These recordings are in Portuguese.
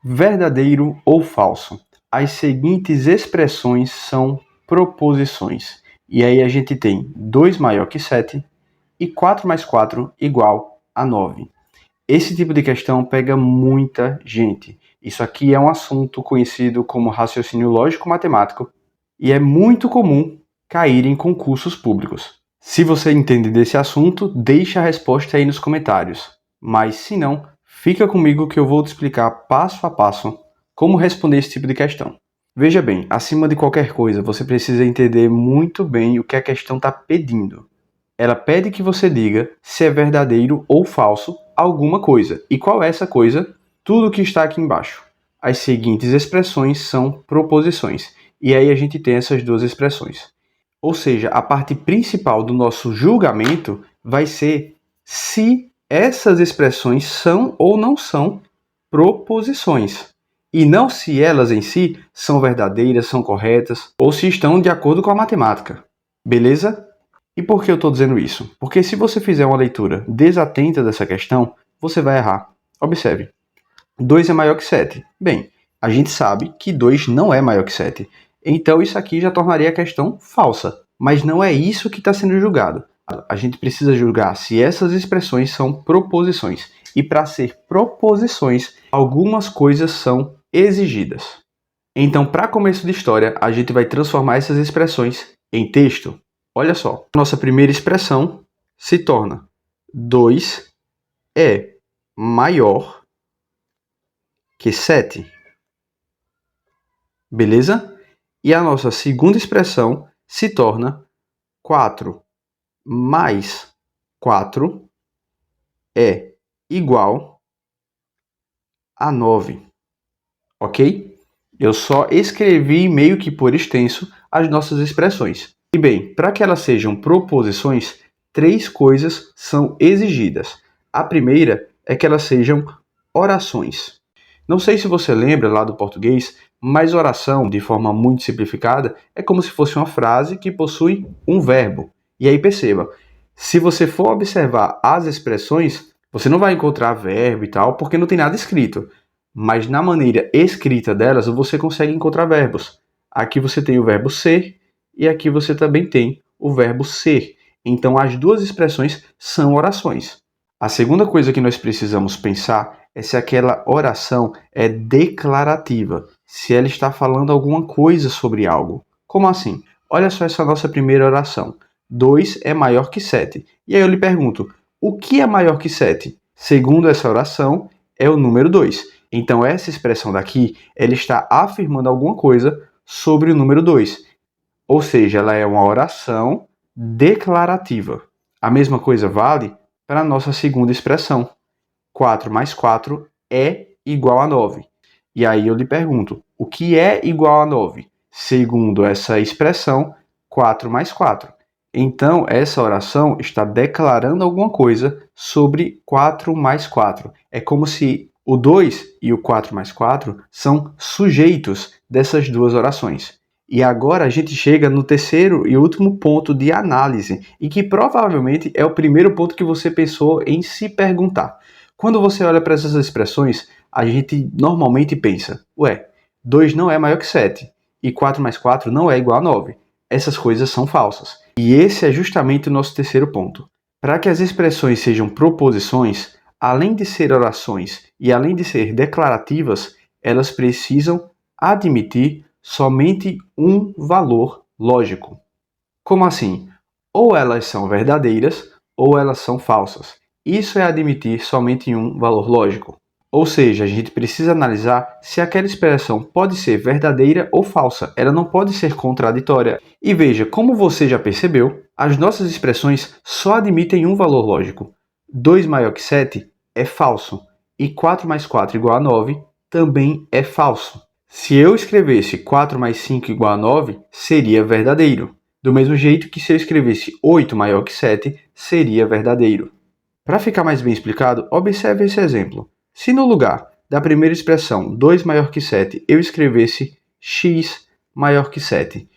Verdadeiro ou falso? As seguintes expressões são proposições. E aí a gente tem 2 maior que 7 e 4 mais 4 igual a 9. Esse tipo de questão pega muita gente. Isso aqui é um assunto conhecido como raciocínio lógico-matemático e é muito comum cair em concursos públicos. Se você entende desse assunto, deixa a resposta aí nos comentários. Mas se não, fica comigo que eu vou te explicar passo a passo como responder esse tipo de questão. Veja bem, acima de qualquer coisa, você precisa entender muito bem o que a questão está pedindo. Ela pede que você diga se é verdadeiro ou falso alguma coisa. E qual é essa coisa? Tudo que está aqui embaixo. As seguintes expressões são proposições. E aí a gente tem essas duas expressões. Ou seja, a parte principal do nosso julgamento vai ser se essas expressões são ou não são proposições. E não se elas em si são verdadeiras, são corretas, ou se estão de acordo com a matemática. Beleza? E por que eu estou dizendo isso? Porque se você fizer uma leitura desatenta dessa questão, você vai errar. Observe. 2 é maior que 7. Bem, a gente sabe que 2 não é maior que 7. Então isso aqui já tornaria a questão falsa. Mas não é isso que está sendo julgado. A gente precisa julgar se essas expressões são proposições. E para ser proposições, algumas coisas são exigidas. Então, para começo de história, a gente vai transformar essas expressões em texto. Olha só, nossa primeira expressão se torna 2 é maior que 7. Beleza? E a nossa segunda expressão se torna 4 mais 4 é igual a 9. Ok? Eu só escrevi meio que por extenso as nossas expressões. E bem, para que elas sejam proposições, 3 coisas são exigidas. A primeira é que elas sejam orações. Não sei se você lembra lá do português, mas oração, de forma muito simplificada, é como se fosse uma frase que possui um verbo. E aí perceba, se você for observar as expressões, você não vai encontrar verbo e tal, porque não tem nada escrito. Mas na maneira escrita delas, você consegue encontrar verbos. Aqui você tem o verbo ser e aqui você também tem o verbo ser. Então as duas expressões são orações. A segunda coisa que nós precisamos pensar é se aquela oração é declarativa, se ela está falando alguma coisa sobre algo. Como assim? Olha só essa nossa primeira oração. 2 é maior que 7. E aí eu lhe pergunto, o que é maior que 7? Segundo essa oração, é o número 2. Então essa expressão daqui, ela está afirmando alguma coisa sobre o número 2. Ou seja, ela é uma oração declarativa. A mesma coisa vale para a nossa segunda expressão. 4 mais 4 é igual a 9. E aí eu lhe pergunto, o que é igual a 9? Segundo essa expressão, 4 mais 4. Então, essa oração está declarando alguma coisa sobre 4 mais 4. É como se o 2 e o 4 mais 4 são sujeitos dessas duas orações. E agora a gente chega no terceiro e último ponto de análise, e que provavelmente é o primeiro ponto que você pensou em se perguntar. Quando você olha para essas expressões, a gente normalmente pensa, 2 não é maior que 7, e 4 mais 4 não é igual a 9. Essas coisas são falsas. E esse é justamente o nosso terceiro ponto. Para que as expressões sejam proposições, além de ser orações e além de ser declarativas, elas precisam admitir somente um valor lógico. Como assim? Ou elas são verdadeiras ou elas são falsas. Isso é admitir somente um valor lógico. Ou seja, a gente precisa analisar se aquela expressão pode ser verdadeira ou falsa. Ela não pode ser contraditória. E veja, como você já percebeu, as nossas expressões só admitem um valor lógico. 2 maior que 7 é falso. E 4 mais 4 igual a 9 também é falso. Se eu escrevesse 4 mais 5 igual a 9, seria verdadeiro. Do mesmo jeito que se eu escrevesse 8 maior que 7, seria verdadeiro. Para ficar mais bem explicado, observe esse exemplo. Se no lugar da primeira expressão 2 maior que 7 eu escrevesse x maior que 7,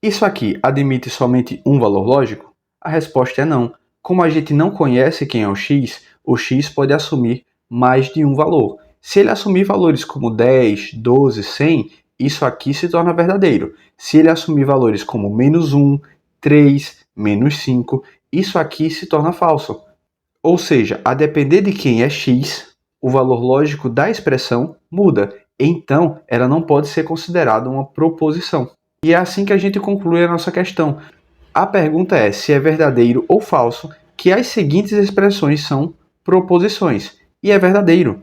isso aqui admite somente um valor lógico? A resposta é não. Como a gente não conhece quem é o x pode assumir mais de um valor. Se ele assumir valores como 10, 12, 100, isso aqui se torna verdadeiro. Se ele assumir valores como -1, 3, -5, isso aqui se torna falso. Ou seja, a depender de quem é x, o valor lógico da expressão muda. Então, ela não pode ser considerada uma proposição. E é assim que a gente conclui a nossa questão. A pergunta é se é verdadeiro ou falso que as seguintes expressões são proposições. E é verdadeiro.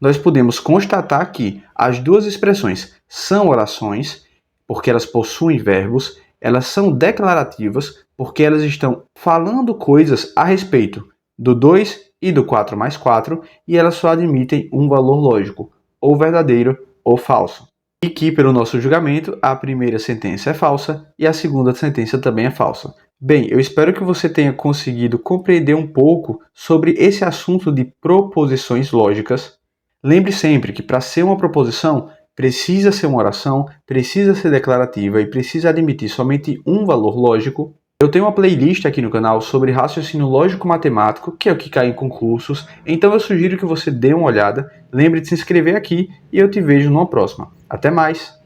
Nós podemos constatar que as duas expressões são orações, porque elas possuem verbos, elas são declarativas, porque elas estão falando coisas a respeito do 2 e do 4 mais 4, e elas só admitem um valor lógico, ou verdadeiro ou falso. E que, pelo nosso julgamento, a primeira sentença é falsa e a segunda sentença também é falsa. Bem, eu espero que você tenha conseguido compreender um pouco sobre esse assunto de proposições lógicas. Lembre sempre que para ser uma proposição, precisa ser uma oração, precisa ser declarativa e precisa admitir somente um valor lógico. Eu tenho uma playlist aqui no canal sobre raciocínio lógico-matemático, que é o que cai em concursos, então eu sugiro que você dê uma olhada. Lembre de se inscrever aqui e eu te vejo numa próxima. Até mais!